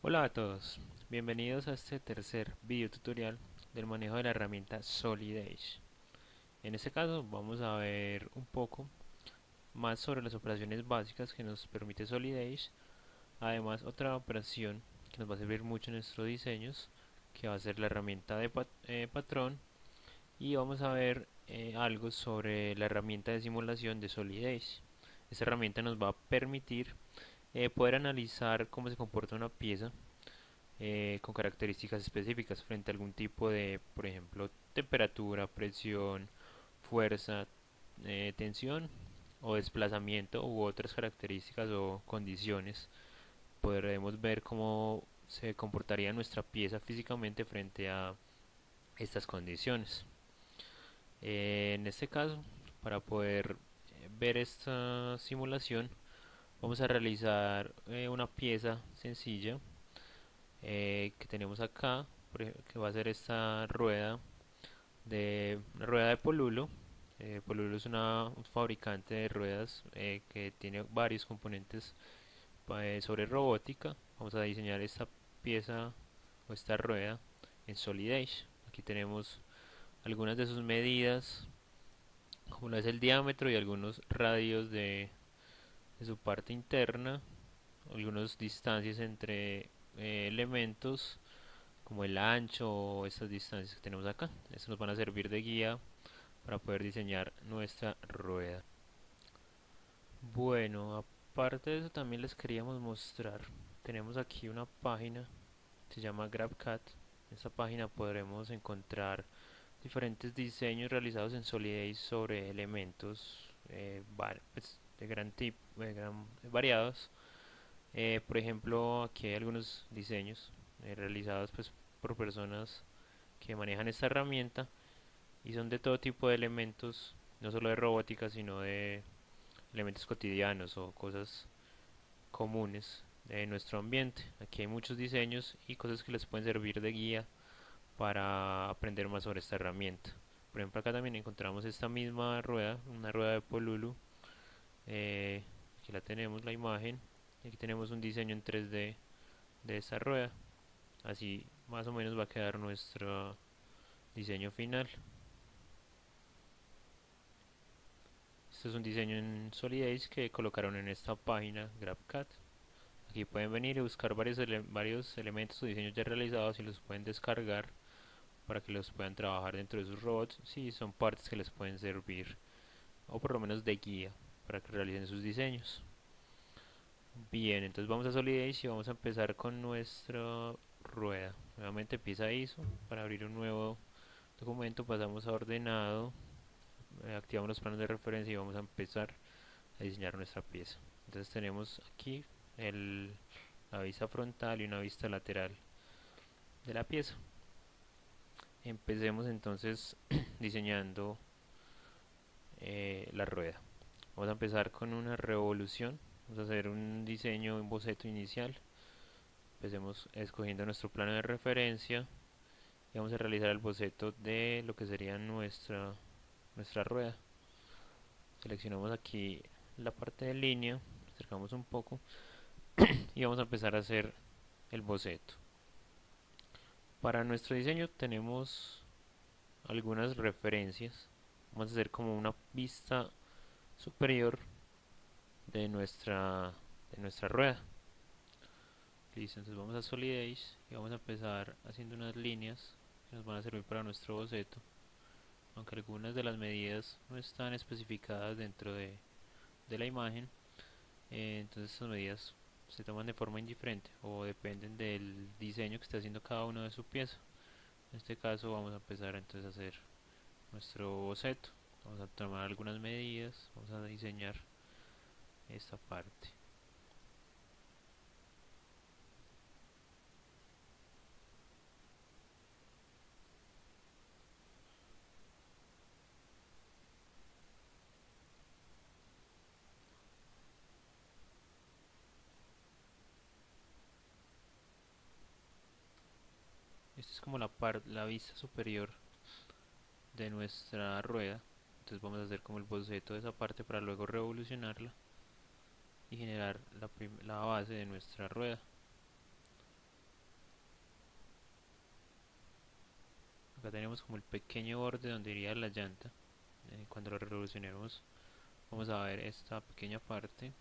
Hola a todos, bienvenidos a este tercer video tutorial del manejo de la herramienta Solid Edge. En este caso vamos a ver un poco más sobre las operaciones básicas que nos permite Solid Edge. Además, otra operación que nos va a servir mucho en nuestros diseños, que va a ser la herramienta de patrón. Y vamos a ver algo sobre la herramienta de simulación de Solid Edge. Esta herramienta nos va a permitir poder analizar cómo se comporta una pieza con características específicas frente a algún tipo de, por ejemplo, temperatura, presión, fuerza, tensión o desplazamiento u otras características o condiciones. Podremos ver cómo se comportaría nuestra pieza físicamente frente a estas condiciones. En este caso, para poder ver esta simulación, vamos a realizar una pieza sencilla que tenemos acá, que va a ser esta rueda de Polulo. Polulo es un fabricante de ruedas que tiene varios componentes sobre robótica. Vamos a diseñar esta pieza o esta rueda en Solid Edge. Aquí tenemos algunas de sus medidas, como lo es el diámetro y algunos radios de su parte interna, algunas distancias entre elementos como el ancho o estas distancias que tenemos acá. Estos nos van a servir de guía para poder diseñar nuestra rueda. Bueno, aparte de eso también les queríamos mostrar. Tenemos aquí una página, se llama GrabCAD. En esta página podremos encontrar diferentes diseños realizados en Solid sobre elementos pues, de gran tipo, variados. Por ejemplo, aquí hay algunos diseños realizados pues, por personas que manejan esta herramienta y son de todo tipo de elementos, no solo de robótica, sino de elementos cotidianos o cosas comunes de nuestro ambiente. Aquí hay muchos diseños y cosas que les pueden servir de guía para aprender más sobre esta herramienta. Por ejemplo, acá también encontramos esta misma rueda, una rueda de Polulu. Aquí la tenemos, la imagen. Aquí tenemos un diseño en 3D de esta rueda. Así más o menos va a quedar nuestro diseño final. Este es un diseño en Solid que colocaron en esta página GrabCAD. Aquí pueden venir y buscar varios elementos o diseños ya realizados y los pueden descargar para que los puedan trabajar dentro de sus robots si son partes que les pueden servir o por lo menos de guía para que realicen sus diseños. Bien, entonces vamos a Solid y vamos a empezar con nuestra rueda. Nuevamente empieza ISO. Para abrir un nuevo documento pasamos a ordenado, activamos los planos de referencia y vamos a empezar a diseñar nuestra pieza. Entonces tenemos aquí el, la vista frontal y una vista lateral de la pieza. Empecemos entonces diseñando la rueda. Vamos a empezar con una revolución. Vamos a hacer un diseño, un boceto inicial. Empecemos escogiendo nuestro plano de referencia y vamos a realizar el boceto de lo que sería nuestra rueda. Seleccionamos aquí la parte de línea, acercamos un poco y vamos a empezar a hacer el boceto. Para nuestro diseño tenemos algunas referencias. Vamos a hacer como una vista superior de nuestra rueda. Listo, entonces vamos a Solid Edge y vamos a empezar haciendo unas líneas que nos van a servir para nuestro boceto. Aunque algunas de las medidas no están especificadas dentro de la imagen, entonces estas medidas se toman de forma indiferente o dependen del diseño que esté haciendo cada uno de su pieza. En este caso vamos a empezar entonces a hacer nuestro boceto. Vamos a tomar algunas medidas, vamos a diseñar esta parte. Esta es como la vista superior de nuestra rueda. Entonces vamos a hacer como el boceto de esa parte para luego revolucionarla y generar la base de nuestra rueda. acá tenemos como el pequeño borde donde iría la llanta. Cuando lo revolucionemos vamos a ver esta pequeña parte.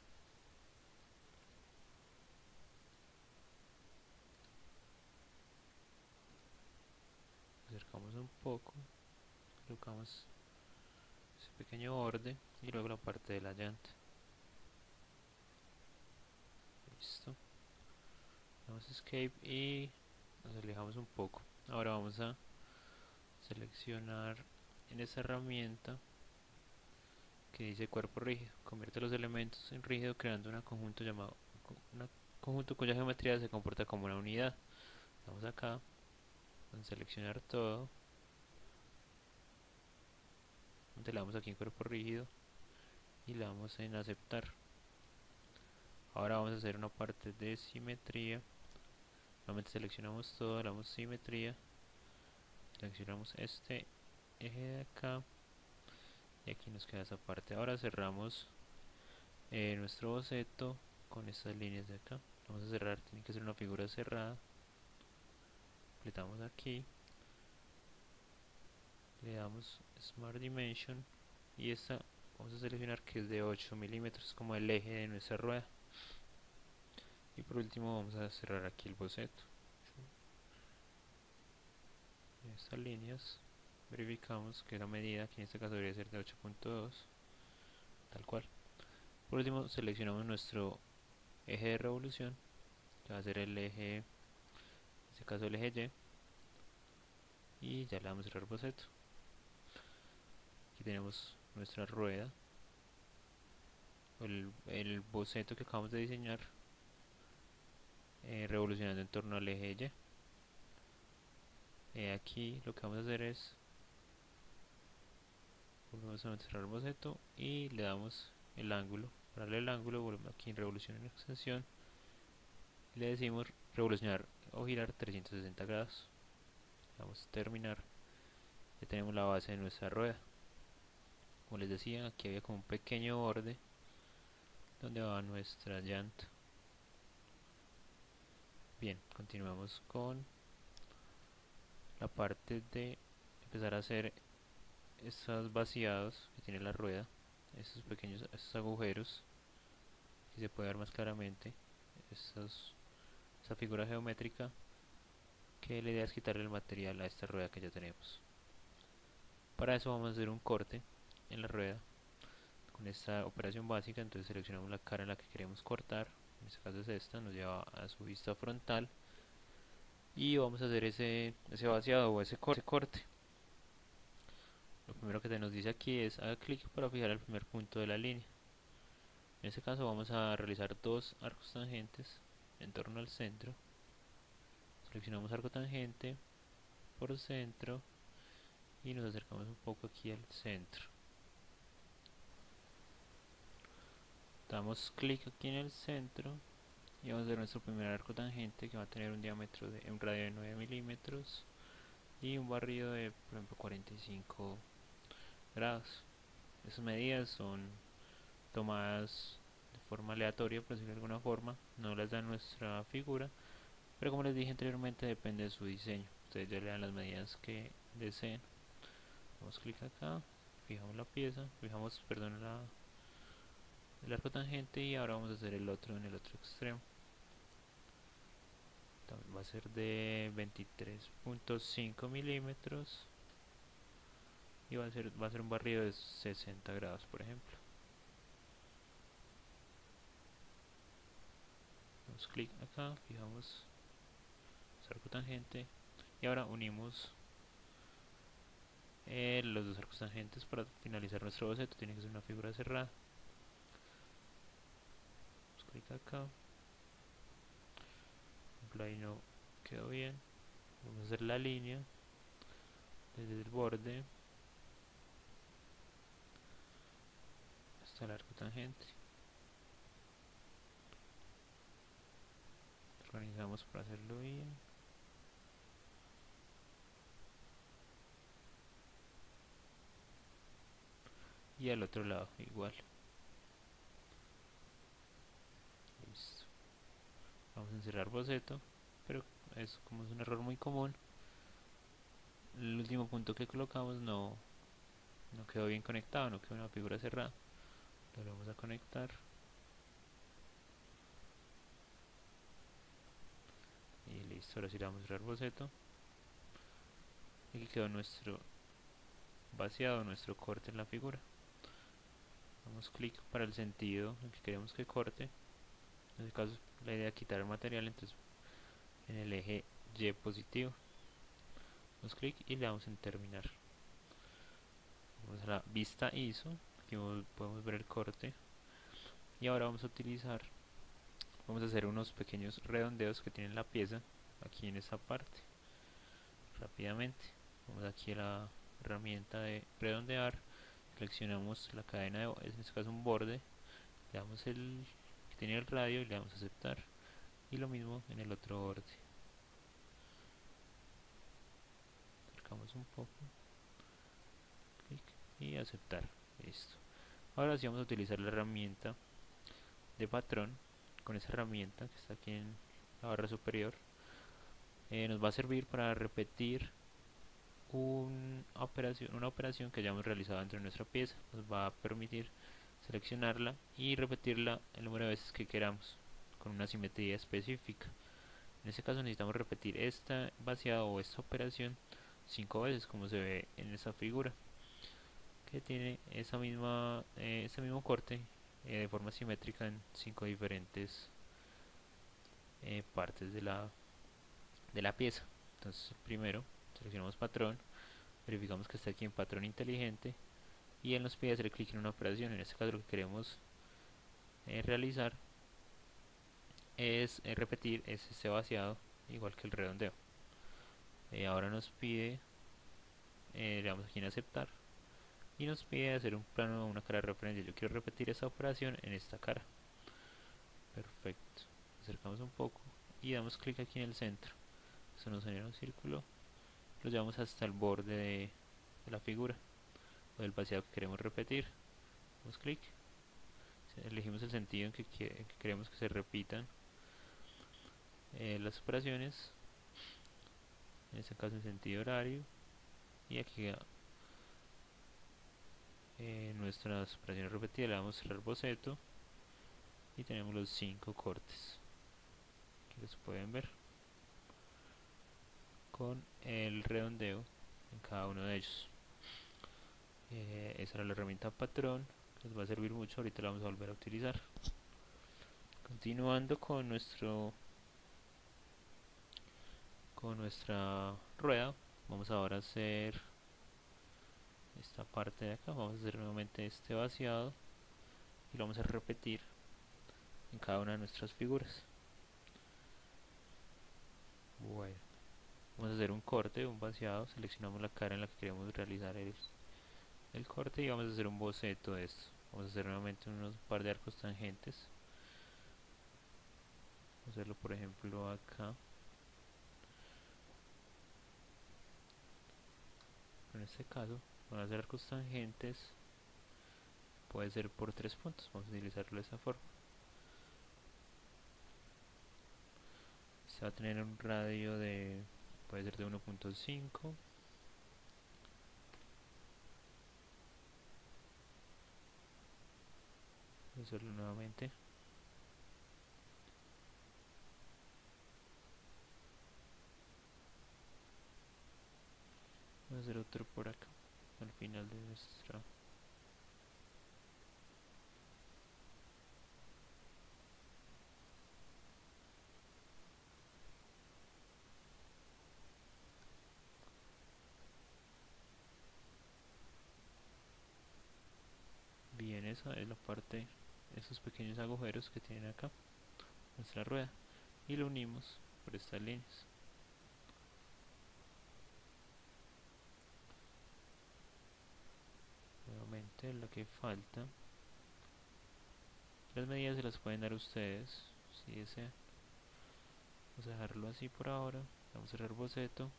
Acercamos un poco, colocamos ese pequeño borde y luego la parte de la llanta. Listo. Damos escape y nos alejamos un poco. Ahora vamos a seleccionar en esta herramienta que dice cuerpo rígido. Convierte los elementos en rígido creando un conjunto llamado un conjunto cuya geometría se comporta como una unidad. Vamos acá, a seleccionar todo, le damos aquí en cuerpo rígido y le damos en aceptar. Ahora vamos a hacer una parte de simetría. Nuevamente seleccionamos todo, le damos simetría, seleccionamos este eje de acá y aquí nos queda esa parte. Ahora cerramos nuestro boceto con estas líneas de acá. Vamos a cerrar, tiene que ser una figura cerrada. Apretamos aquí, le damos Smart Dimension y esta vamos a seleccionar que es de 8 milímetros como el eje de nuestra rueda. Y por último vamos a cerrar aquí el boceto. Estas líneas verificamos que la medida, que en este caso debería ser de 8.2, tal cual. Por último seleccionamos nuestro eje de revolución, que va a ser el eje, en este caso el eje Y, y ya le damos a cerrar boceto. Aquí tenemos nuestra rueda, el boceto que acabamos de diseñar, revolucionando en torno al eje Y. Aquí lo que vamos a hacer es, volvemos a cerrar el boceto y le damos el ángulo. Para darle el ángulo, volvemos aquí en revolución en extensión y le decimos revolucionar o girar 360 grados. Vamos a terminar. Ya tenemos la base de nuestra rueda. Como les decía, aquí había como un pequeño borde donde va nuestra llanta. Bien, continuamos con la parte de empezar a hacer estos vaciados que tiene la rueda, estos pequeños, estos agujeros, que se puede ver más claramente, esta figura geométrica, que la idea es quitarle el material a esta rueda que ya tenemos. Para eso vamos a hacer un corte en la rueda con esta operación básica. Entonces seleccionamos la cara en la que queremos cortar, en este caso es esta, nos lleva a su vista frontal y vamos a hacer ese vaciado o ese corte. Lo primero que se nos dice aquí es haga clic para fijar el primer punto de la línea. En este caso vamos a realizar dos arcos tangentes en torno al centro. Seleccionamos arco tangente por centro y nos acercamos un poco aquí al centro. Damos clic aquí en el centro y vamos a hacer nuestro primer arco tangente, que va a tener un diámetro de un radio de 9 milímetros y un barrido de, por ejemplo, 45 grados. Esas medidas son tomadas de forma aleatoria, por decirlo de alguna forma, no las da nuestra figura, pero como les dije anteriormente, depende de su diseño. Ustedes ya le dan las medidas que deseen. Damos clic acá, fijamos la pieza, fijamos, perdón, el arco tangente y ahora vamos a hacer el otro en el otro extremo. Va a ser de 23.5 milímetros y va a ser un barrido de 60 grados, por ejemplo. Damos clic acá, fijamos el arco tangente y ahora unimos los dos arcos tangentes para finalizar nuestro boceto. Tiene que ser una figura cerrada. Damos clic acá. Por ejemplo, ahí no quedó bien. Vamos a hacer la línea desde el borde hasta el arco tangente. Organizamos para hacerlo bien. Y al otro lado igual. Listo. Vamos a encerrar boceto, pero como es un error muy común, el último punto que colocamos no quedó bien conectado, no quedó una figura cerrada. Lo vamos a conectar y listo. Ahora sí le vamos a cerrar boceto. Aquí quedó nuestro vaciado, nuestro corte en la figura. Damos clic para el sentido en que queremos que corte. En este caso la idea es quitar el material, entonces en el eje Y positivo damos clic y le damos en terminar. Vamos a la vista ISO, aquí podemos ver el corte. Y ahora vamos a hacer unos pequeños redondeos que tiene la pieza aquí en esta parte. Rápidamente vamos aquí a la herramienta de redondear, seleccionamos la cadena de, en este caso un borde, le damos el que tiene el radio y le damos a aceptar, y lo mismo en el otro borde, acercamos un poco, clic y aceptar. Listo. Ahora sí vamos a utilizar la herramienta de patrón. Con esa herramienta que está aquí en la barra superior, nos va a servir para repetir una operación que hayamos realizado dentro de nuestra pieza. Nos va a permitir seleccionarla y repetirla el número de veces que queramos con una simetría específica. En este caso necesitamos repetir esta vaciado o esta operación 5 veces, como se ve en esta figura, que tiene este mismo corte de forma simétrica en 5 diferentes partes de la pieza. Entonces primero seleccionamos patrón, verificamos que está aquí en patrón inteligente y él nos pide hacer clic en una operación. En este caso lo que queremos realizar es repetir este vaciado igual que el redondeo. Ahora nos pide, le damos aquí en aceptar y nos pide hacer un plano o una cara de referencia. Yo quiero repetir esta operación en esta cara. Perfecto. Acercamos un poco y damos clic aquí en el centro. Eso nos genera un círculo. Lo llevamos hasta el borde de la figura o del vaciado que queremos repetir. Damos clic. Elegimos el sentido en que queremos que se repitan las operaciones. En este caso en sentido horario. Y aquí nuestras operaciones repetidas le damos cerrar boceto. Y tenemos los 5 cortes. Aquí los pueden ver. Con el redondeo en cada uno de ellos. Esa era la herramienta patrón, que nos va a servir mucho, ahorita la vamos a volver a utilizar. Continuando con nuestra rueda, vamos ahora a hacer esta parte de acá, vamos a hacer nuevamente este vaciado y lo vamos a repetir en cada una de nuestras figuras. Bueno, vamos a hacer un corte, un vaciado, seleccionamos la cara en la que queremos realizar el corte y vamos a hacer un boceto de esto. Vamos a hacer nuevamente unos par de arcos tangentes. Vamos a hacerlo por ejemplo acá. En este caso, van a ser arcos tangentes. Puede ser por 3 puntos. Vamos a utilizarlo de esta forma. Este va a tener un radio de, puede ser de 1.5. Voy a hacerlo nuevamente. Voy a hacer otro por acá, al final de nuestra. Bien, esa es la parte, esos pequeños agujeros que tienen acá nuestra rueda. Y lo unimos por estas líneas. Nuevamente lo que falta. Las medidas se las pueden dar ustedes si desean. Vamos a dejarlo así por ahora. Vamos a cerrar boceto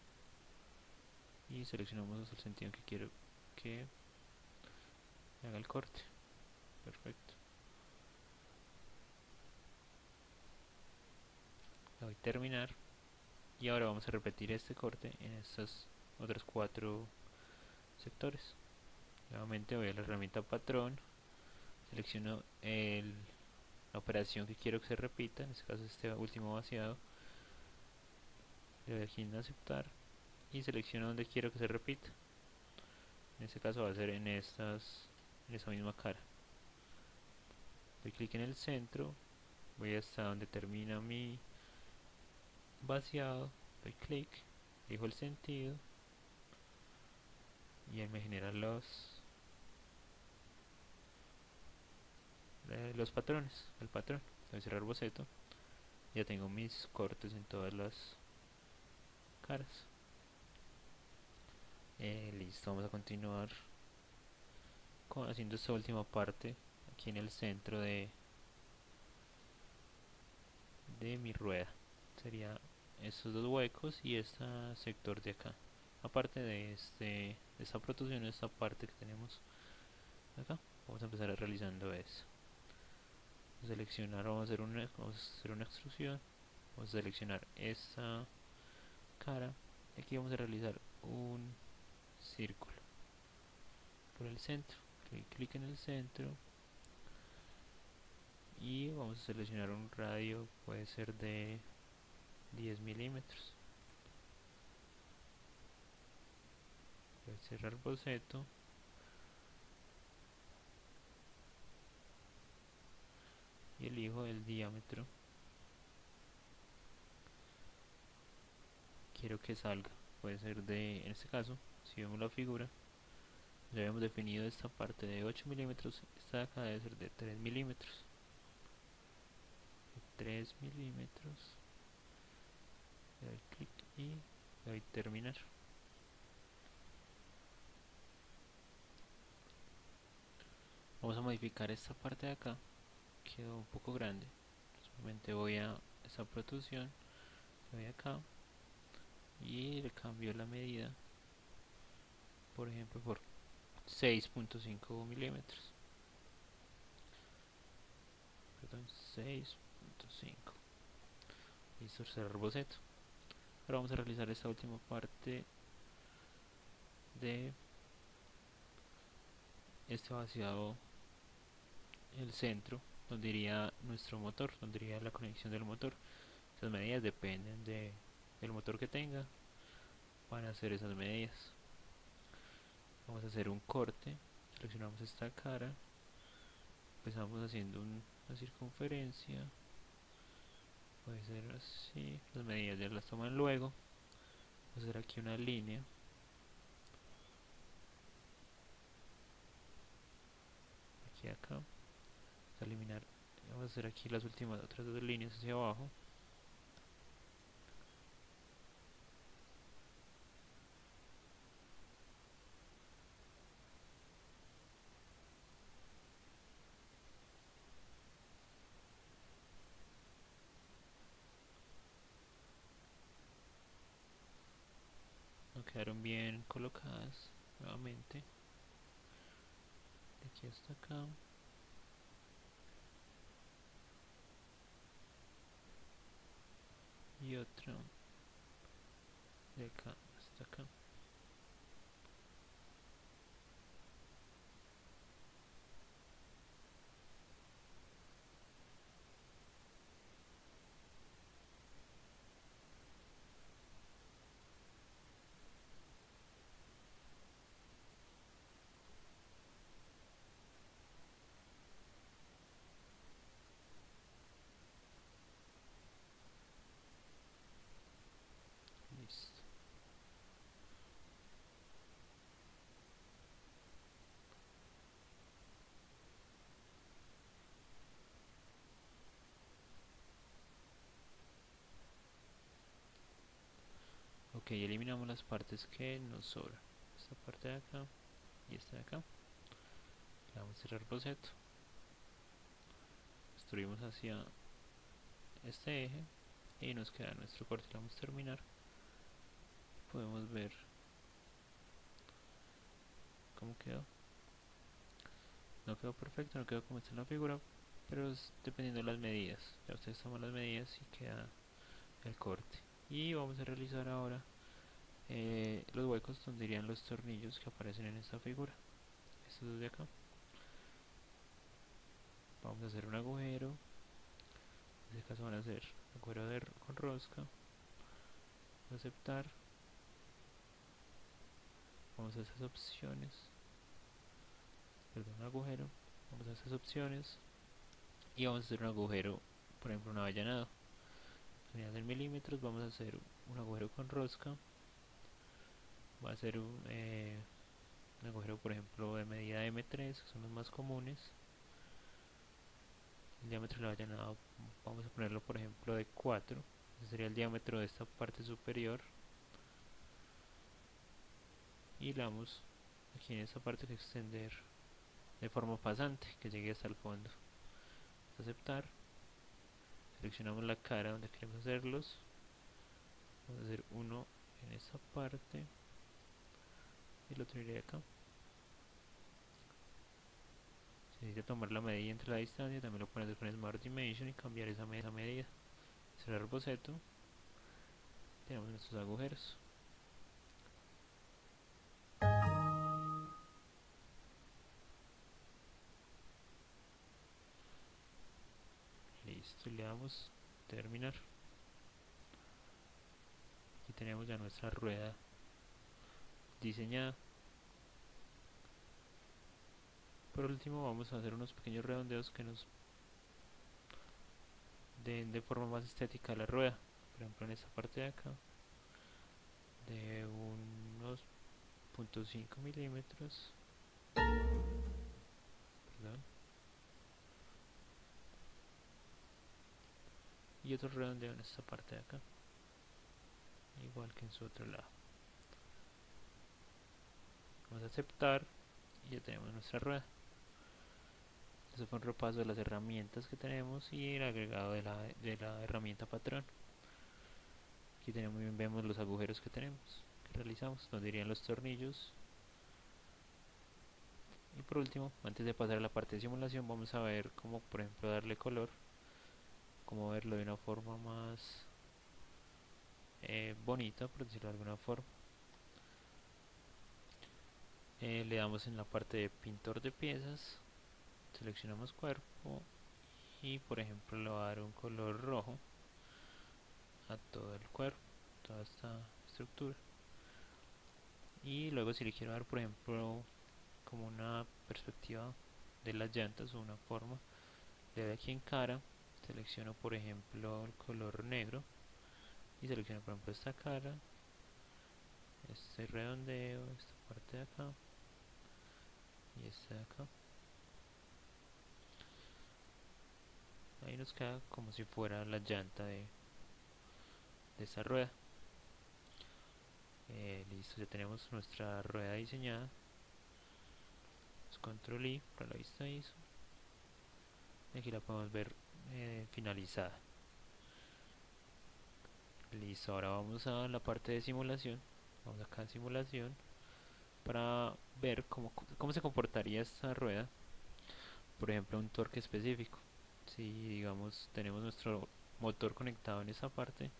y seleccionamos el sentido en que quiero que haga el corte. Perfecto. Le doy terminar y ahora vamos a repetir este corte en estas otros 4 sectores. Nuevamente voy a la herramienta patrón, selecciono la operación que quiero que se repita, en este caso este último vaciado, le doy aquí en aceptar y selecciono donde quiero que se repita. En este caso va a ser en esa misma cara. Doy clic en el centro, voy hasta donde termina mi vaciado, doy clic, elijo el sentido y él me genera los patrones, el patrón. Voy a cerrar boceto, ya tengo mis cortes en todas las caras. Listo, vamos a continuar haciendo esta última parte aquí en el centro de mi rueda. Sería estos dos huecos y este sector de acá, aparte de esta protrusión, esta parte que tenemos acá. Vamos a empezar realizando eso. Vamos a seleccionar, vamos a hacer una extrusión, vamos a seleccionar esta cara y aquí vamos a realizar un círculo por el centro. Clic en el centro y vamos a seleccionar un radio, puede ser de 10 milímetros. Voy a cerrar el boceto y elijo el diámetro quiero que salga. Puede ser en este caso, si vemos la figura, ya habíamos definido esta parte de 8 milímetros, esta de acá debe ser de 3 milímetros. 3 milímetros, le doy clic y le doy terminar. Vamos a modificar esta parte de acá, quedó un poco grande. Simplemente voy a esta protrusión, le doy acá y le cambio la medida, por ejemplo por 6.5 milímetros. Perdón, 6.5. Listo, cerrar boceto. Ahora vamos a realizar esta última parte de este vaciado, el centro, donde iría nuestro motor, donde iría la conexión del motor. Esas medidas dependen del motor que tenga, van a hacer esas medidas. Vamos a hacer un corte, seleccionamos esta cara, empezamos haciendo una circunferencia, puede ser así, las medidas ya las toman luego. Vamos a hacer aquí una línea, aquí acá, vamos a eliminar, vamos a hacer aquí las últimas otras dos líneas hacia abajo. No quedaron bien colocadas nuevamente, de aquí hasta acá. Y otra de acá hasta acá. Listo. Ok, eliminamos las partes que nos sobran. Esta parte de acá y esta de acá. Le vamos a cerrar boceto. Destruimos hacia este eje y nos queda nuestro corte. Le vamos a terminar. Podemos ver cómo quedó. No quedó perfecto, no quedó como está en la figura, pero es dependiendo de las medidas. Ya ustedes toman las medidas y queda el corte. Y vamos a realizar ahora los huecos donde irían los tornillos que aparecen en esta figura, estos dos de acá. Vamos a hacer un agujero, en este caso van a ser agujero con rosca, aceptar, vamos a esas opciones, perdón, agujero, vamos a esas opciones y vamos a hacer un agujero, por ejemplo un avellanado, unidades en milímetros, vamos a hacer un agujero con rosca, va a ser un agujero por ejemplo de medida M3, que son los más comunes. El diámetro del avellanado vamos a ponerlo por ejemplo de 4, ese sería el diámetro de esta parte superior, y le damos aquí en esta parte que extender de forma pasante, que llegue hasta el fondo. Aceptar, seleccionamos la cara donde queremos hacerlos, vamos a hacer uno en esta parte y el otro iría acá. Si necesita tomar la medida entre la distancia, también lo pueden hacer con Smart Dimension y cambiar esa medida. Cerrar el boceto, tenemos nuestros agujeros. Listo, y le damos terminar. Aquí tenemos ya nuestra rueda diseñada. Por último vamos a hacer unos pequeños redondeos que nos den de forma más estética la rueda. Por ejemplo en esta parte de acá, de unos 0.5 milímetros, perdón, y otro redondeo en esta parte de acá, igual que en su otro lado. Vamos a aceptar y ya tenemos nuestra rueda. Eso fue un repaso de las herramientas que tenemos y el agregado de la herramienta patrón. Aquí tenemos, vemos los agujeros que tenemos, que realizamos, donde irían los tornillos. Y por último, antes de pasar a la parte de simulación, vamos a ver cómo, por ejemplo, darle color, cómo verlo de una forma más bonita, por decirlo de alguna forma. Le damos en la parte de pintor de piezas, seleccionamos cuerpo y por ejemplo le va a dar un color rojo a todo el cuerpo, toda esta estructura. Y luego si le quiero dar por ejemplo como una perspectiva de las llantas o una forma, le doy aquí en cara, selecciono por ejemplo el color negro y selecciono por ejemplo esta cara, este redondeo, esta parte de acá y esta de acá. Ahí nos queda como si fuera la llanta de esta rueda. Listo, ya tenemos nuestra rueda diseñada. Control I para la vista ISO y aquí la podemos ver finalizada. Listo, ahora vamos a la parte de simulación. Vamos acá a simulación para ver cómo se comportaría esta rueda, por ejemplo, un torque específico. Si digamos tenemos nuestro motor conectado en esta parte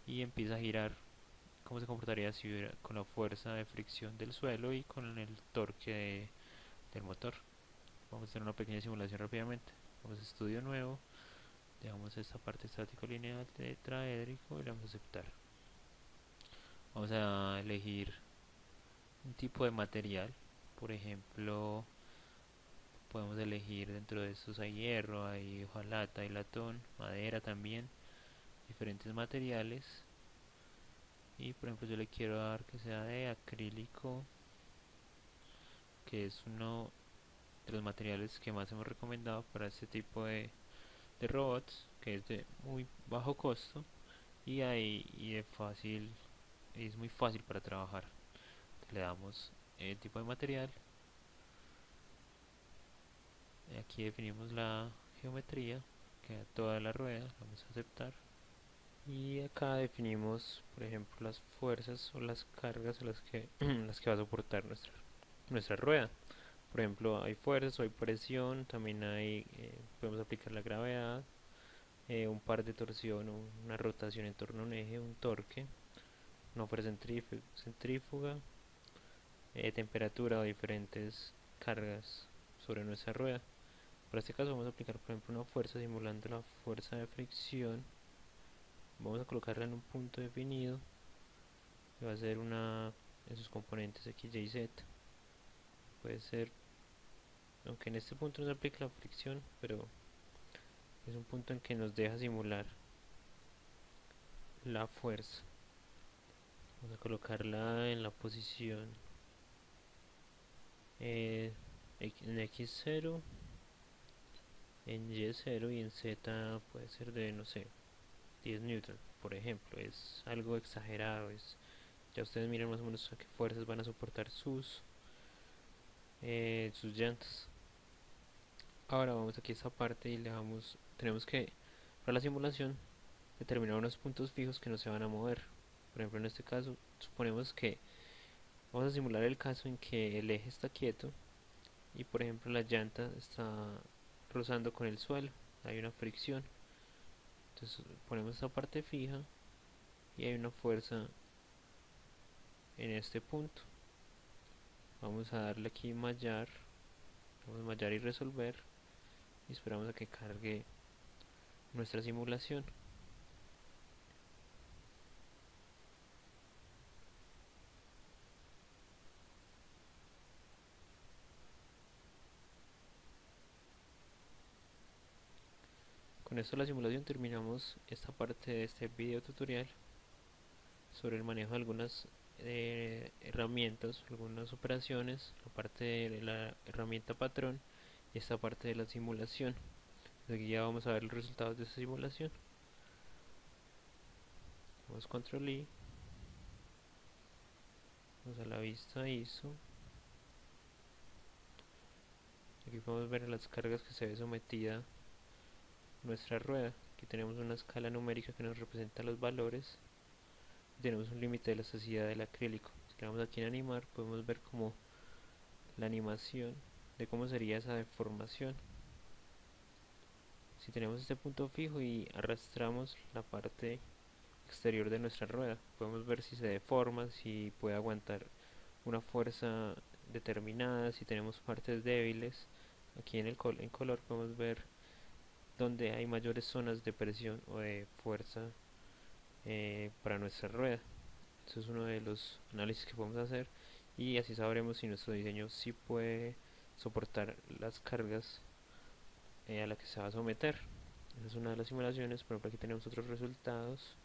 y empieza a girar, cómo se comportaría si hubiera con la fuerza de fricción del suelo y con el torque del motor. Vamos a hacer una pequeña simulación rápidamente. Vamos a estudio nuevo, dejamos esta parte estático lineal de tetraédrico y le vamos a aceptar. Vamos a elegir un tipo de material, por ejemplo podemos elegir dentro de estos hay hierro, hay hojalata, hay latón, madera también, diferentes materiales. Y por ejemplo yo le quiero dar que sea de acrílico, que es uno de los materiales que más hemos recomendado para este tipo de robots, que es de muy bajo costo y de fácil, es muy fácil para trabajar. Le damos el tipo de material, aquí definimos la geometría, queda toda la rueda, vamos a aceptar. Y acá definimos, por ejemplo, las fuerzas o las cargas o las que, las que va a soportar nuestra rueda. Por ejemplo, hay fuerzas o hay presión, también podemos aplicar la gravedad, un par de torsión o una rotación en torno a un eje, un torque. una fuerza centrífuga, temperatura o diferentes cargas sobre nuestra rueda. Para este caso vamos a aplicar por ejemplo una fuerza simulando la fuerza de fricción. Vamos a colocarla en un punto definido que va a ser una de sus componentes x, y, z. Puede ser, aunque en este punto no se aplica la fricción, pero es un punto en que nos deja simular la fuerza. Vamos a colocarla en la posición en x0, en y0 y en z puede ser de, no sé, 10 newton, por ejemplo. Es algo exagerado, ya ustedes miren más o menos a qué fuerzas van a soportar sus llantas. Ahora vamos aquí a esta parte y tenemos que, para la simulación, determinar unos puntos fijos que no se van a mover. Por ejemplo, en este caso, suponemos que vamos a simular el caso en que el eje está quieto y por ejemplo la llanta está rozando con el suelo, hay una fricción. Entonces ponemos esta parte fija y hay una fuerza en este punto. Vamos a darle aquí mallar, vamos a mallar y resolver y esperamos a que cargue nuestra simulación. Con esto la simulación terminamos esta parte de este video tutorial sobre el manejo de algunas herramientas, algunas operaciones, la parte de la herramienta patrón y esta parte de la simulación. Aquí ya vamos a ver los resultados de esta simulación. Vamos control I, vamos a la vista ISO. Aquí podemos ver las cargas que se ve sometida nuestra rueda. Aquí tenemos una escala numérica que nos representa los valores. Tenemos un límite de elasticidad del acrílico. Si le damos aquí en animar, podemos ver como la animación de cómo sería esa deformación. Si tenemos este punto fijo y arrastramos la parte exterior de nuestra rueda, podemos ver si se deforma, si puede aguantar una fuerza determinada, si tenemos partes débiles. Aquí en color podemos ver donde hay mayores zonas de presión o de fuerza para nuestra rueda. Eso es uno de los análisis que podemos hacer y así sabremos si nuestro diseño sí puede soportar las cargas a la que se va a someter. Esa es una de las simulaciones. Por ejemplo, aquí tenemos otros resultados.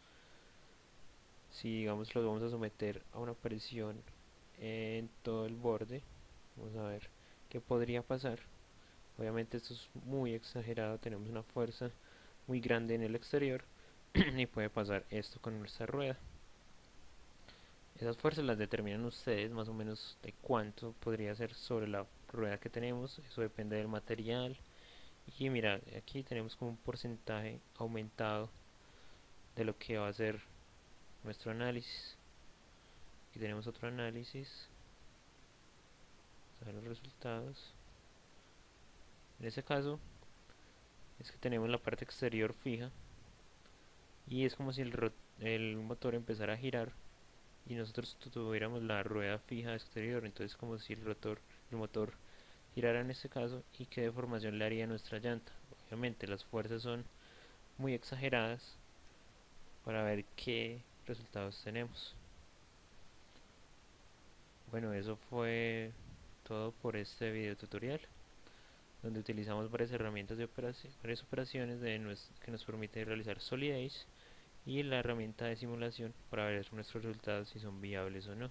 Si digamos los vamos a someter a una presión en todo el borde, vamos a ver qué podría pasar. Obviamente esto es muy exagerado, tenemos una fuerza muy grande en el exterior y puede pasar esto con nuestra rueda. Esas fuerzas las determinan ustedes más o menos de cuánto podría ser sobre la rueda que tenemos. Eso depende del material. Y mira, aquí tenemos como un porcentaje aumentado de lo que va a ser nuestro análisis. Aquí tenemos otro análisis. Vamos a ver los resultados. En este caso es que tenemos la parte exterior fija y es como si el motor empezara a girar y nosotros tuviéramos la rueda fija exterior. Entonces como si el motor girara en este caso y qué deformación le haría a nuestra llanta. Obviamente las fuerzas son muy exageradas para ver qué resultados tenemos. Bueno, eso fue todo por este video tutorial, donde utilizamos varias herramientas de varias operaciones que nos permiten realizar Solid y la herramienta de simulación para ver nuestros resultados si son viables o no.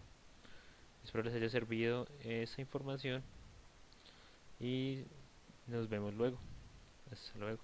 Espero les haya servido esta información y nos vemos luego. Hasta luego.